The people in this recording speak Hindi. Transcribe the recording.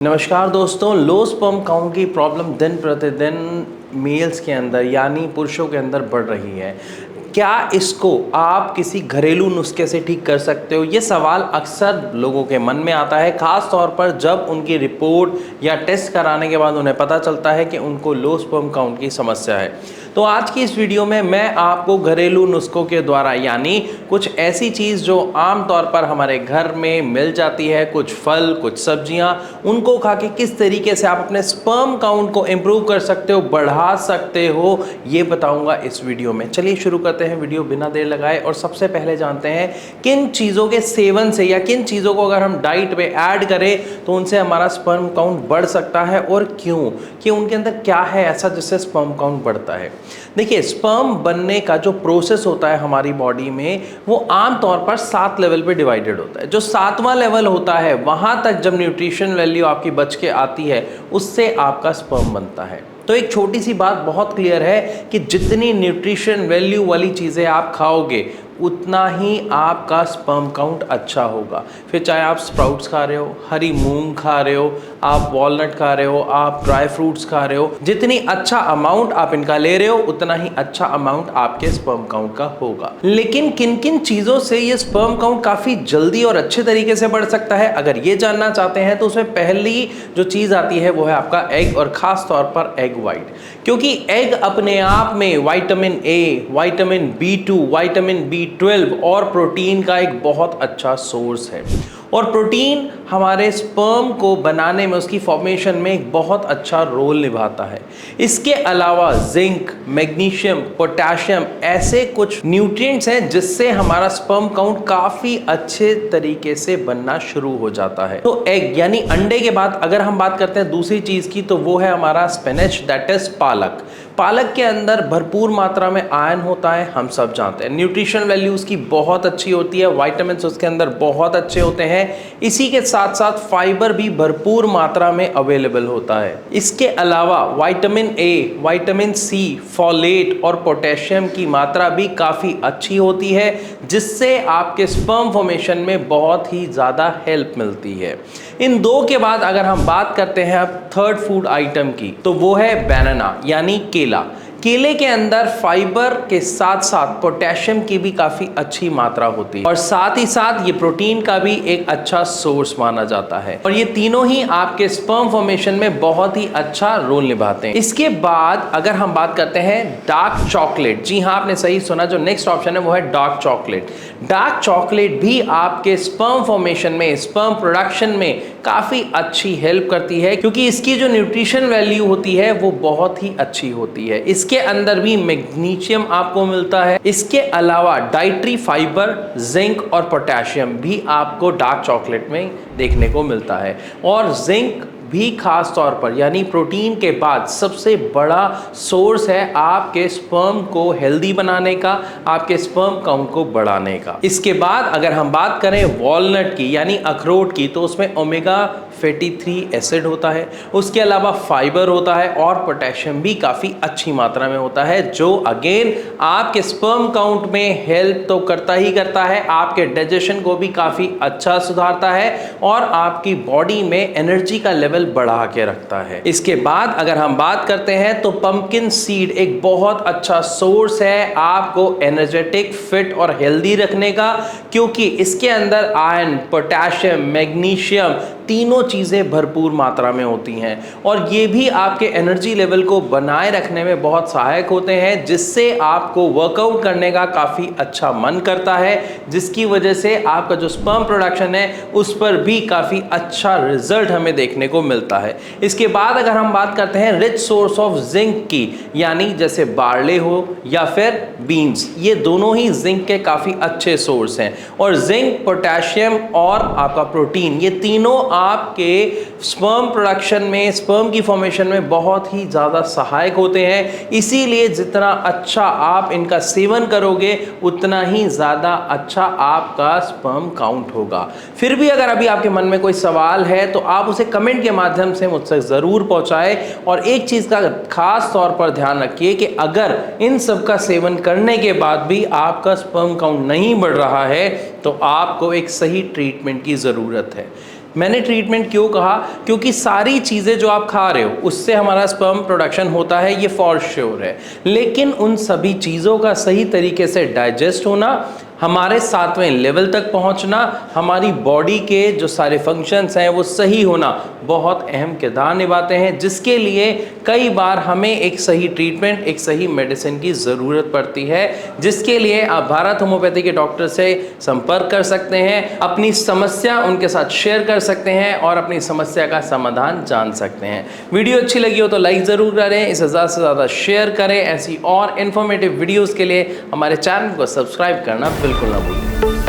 नमस्कार दोस्तों, लो स्पर्म काउंट की प्रॉब्लम दिन प्रतिदिन मेल्स के अंदर यानी पुरुषों के अंदर बढ़ रही है। क्या इसको आप किसी घरेलू नुस्खे से ठीक कर सकते हो? ये सवाल अक्सर लोगों के मन में आता है, खास तौर पर जब उनकी रिपोर्ट या टेस्ट कराने के बाद उन्हें पता चलता है कि उनको लो स्पर्म काउंट की समस्या है। तो आज की इस वीडियो में मैं आपको घरेलू नुस्खों के द्वारा यानी कुछ ऐसी चीज़ जो आम तौर पर हमारे घर में मिल जाती है, कुछ फल, कुछ सब्जियां, उनको खा के किस तरीके से आप अपने स्पर्म काउंट को इम्प्रूव कर सकते हो, बढ़ा सकते हो, ये बताऊंगा इस वीडियो में। चलिए शुरू करते हैं वीडियो बिना देर लगाए। और सबसे पहले जानते हैं किन चीज़ों के सेवन से या किन चीज़ों को अगर हम डाइट पे ऐड करें तो उनसे हमारा स्पर्म काउंट बढ़ सकता है और क्यों, कि उनके अंदर क्या है ऐसा जिससे स्पर्म काउंट बढ़ता है। देखिए, स्पर्म बनने का जो प्रोसेस होता है हमारी बॉडी में वो आमतौर पर 7 लेवल पे डिवाइडेड होता है। जो 7वां लेवल होता है वहां तक जब न्यूट्रिशन वैल्यू आपकी बच के आती है उससे आपका स्पर्म बनता है। तो एक छोटी सी बात बहुत क्लियर है कि जितनी न्यूट्रिशन वैल्यू वाली चीज़ें आप खाओगे उतना ही आपका स्पर्म काउंट अच्छा होगा। फिर चाहे आप स्प्राउट्स खा रहे हो, हरी मूंग खा रहे हो, आप वॉलनट खा रहे हो, आप ड्राई फ्रूट्स खा रहे हो, जितनी अच्छा अमाउंट आप इनका ले रहे हो उतना ही अच्छा अमाउंट आपके स्पर्म काउंट का होगा। लेकिन किन किन चीज़ों से ये स्पर्म काउंट काफ़ी जल्दी और अच्छे तरीके से बढ़ सकता है, अगर ये जानना चाहते हैं तो उसमें पहली जो चीज़ आती है वो है आपका एग, और ख़ास तौर पर एग वाइट। क्योंकि एग अपने आप में vitamin A, vitamin B2, vitamin B12 और प्रोटीन का एक बहुत अच्छा सोर्स है। और प्रोटीन हमारे स्पर्म को बनाने में, उसकी फॉर्मेशन में एक बहुत अच्छा रोल निभाता है। इसके अलावा जिंक, मैग्नीशियम, पोटेशियम ऐसे कुछ न्यूट्रिएंट्स हैं जिससे हमारा स्पर्म काउंट काफ़ी अच्छे तरीके से बनना शुरू हो जाता है। तो एग यानी अंडे के बाद अगर हम बात करते हैं दूसरी चीज़ की तो वो है हमारा स्पिनच, दैट इज पालक। पालक के अंदर भरपूर मात्रा में आयरन होता है, हम सब जानते हैं। न्यूट्रिशन वैल्यू उसकी बहुत अच्छी होती है, विटामिन्स उसके अंदर बहुत अच्छे होते हैं। इसी के साथ साथ फाइबर भी भरपूर मात्रा में अवेलेबल होता है। इसके अलावा vitamin A, vitamin C, folate और पोटेशियम की मात्रा भी काफ़ी अच्छी होती है जिससे आपके स्पर्म फॉर्मेशन में बहुत ही ज़्यादा हेल्प मिलती है। इन दो के बाद अगर हम बात करते हैं अब थर्ड फूड आइटम की तो वो है बनाना यानी केला। केले के अंदर फाइबर के साथ साथ पोटेशियम की भी काफ़ी अच्छी मात्रा होती है और साथ ही साथ ये प्रोटीन का भी एक अच्छा सोर्स माना जाता है। और ये तीनों ही आपके स्पर्म फॉर्मेशन में बहुत ही अच्छा रोल निभाते हैं। इसके बाद अगर हम बात करते हैं डार्क चॉकलेट, जी हाँ आपने सही सुना, जो नेक्स्ट ऑप्शन है वो है डार्क चॉकलेट। डार्क चॉकलेट भी आपके स्पर्म फॉर्मेशन में, स्पर्म प्रोडक्शन में काफ़ी अच्छी हेल्प करती है क्योंकि इसकी जो न्यूट्रिशन वैल्यू होती है वो बहुत ही अच्छी होती है। इसके अंदर भी मैग्नीशियम आपको मिलता है। इसके अलावा डाइटरी फाइबर, जिंक और पोटेशियम भी आपको डार्क चॉकलेट में देखने को मिलता है। और जिंक भी खास तौर पर यानी प्रोटीन के बाद सबसे बड़ा सोर्स है आपके स्पर्म को हेल्दी बनाने का, आपके स्पर्म काउंट को बढ़ाने का। इसके बाद अगर हम बात करें वॉलनट की यानी अखरोट की तो उसमें ओमेगा फैटी 3 एसिड होता है, उसके अलावा फाइबर होता है और पोटेशियम भी काफ़ी अच्छी मात्रा में होता है जो अगेन आपके स्पर्म काउंट में हेल्प तो करता ही करता है, आपके डाइजेशन को भी काफ़ी अच्छा सुधारता है और आपकी बॉडी में एनर्जी का लेवल बढ़ा के रखता है। इसके बाद अगर हम बात करते हैं तो पंपकिन सीड एक बहुत अच्छा सोर्स है आपको एनर्जेटिक, फिट और हेल्दी रखने का, क्योंकि इसके अंदर आयरन, पोटेशियम, मैग्नीशियम तीनों चीज़ें भरपूर मात्रा में होती हैं और ये भी आपके एनर्जी लेवल को बनाए रखने में बहुत सहायक होते हैं जिससे आपको वर्कआउट करने का काफ़ी अच्छा मन करता है, जिसकी वजह से आपका जो स्पर्म प्रोडक्शन है उस पर भी काफ़ी अच्छा रिजल्ट हमें देखने को मिलता है। इसके बाद अगर हम बात करते हैं रिच सोर्स ऑफ जिंक की, यानी जैसे बार्ले हो या फिर बीन्स, ये दोनों ही जिंक के काफ़ी अच्छे सोर्स हैं। और जिंक, पोटेशियम और आपका प्रोटीन, ये तीनों आपके स्पर्म प्रोडक्शन में, स्पर्म की फॉर्मेशन में बहुत ही ज़्यादा सहायक होते हैं। इसीलिए जितना अच्छा आप इनका सेवन करोगे उतना ही ज़्यादा अच्छा आपका स्पर्म काउंट होगा। फिर भी अगर अभी आपके मन में कोई सवाल है तो आप उसे कमेंट के माध्यम से मुझसे ज़रूर पहुंचाएं। और एक चीज़ का खास तौर पर ध्यान रखिए कि अगर इन सब का सेवन करने के बाद भी आपका स्पर्म काउंट नहीं बढ़ रहा है तो आपको एक सही ट्रीटमेंट की ज़रूरत है। मैंने ट्रीटमेंट क्यों कहा, क्योंकि सारी चीज़ें जो आप खा रहे हो उससे हमारा स्पर्म प्रोडक्शन होता है, ये फॉर श्योर है, लेकिन उन सभी चीज़ों का सही तरीके से डाइजेस्ट होना, हमारे 7वें लेवल तक पहुंचना, हमारी बॉडी के जो सारे फंक्शंस हैं वो सही होना बहुत अहम किरदार निभाते हैं, जिसके लिए कई बार हमें एक सही ट्रीटमेंट, एक सही मेडिसिन की ज़रूरत पड़ती है, जिसके लिए आप भारत होम्योपैथी के डॉक्टर से संपर्क कर सकते हैं, अपनी समस्या उनके साथ शेयर कर सकते हैं और अपनी समस्या का समाधान जान सकते हैं। वीडियो अच्छी लगी हो तो लाइक ज़रूर करें, इसे ज़्यादा से ज़्यादा शेयर करें। ऐसी और इन्फॉर्मेटिव वीडियोज़ के लिए हमारे चैनल को सब्सक्राइब करना बिल्कुल ना भूलें।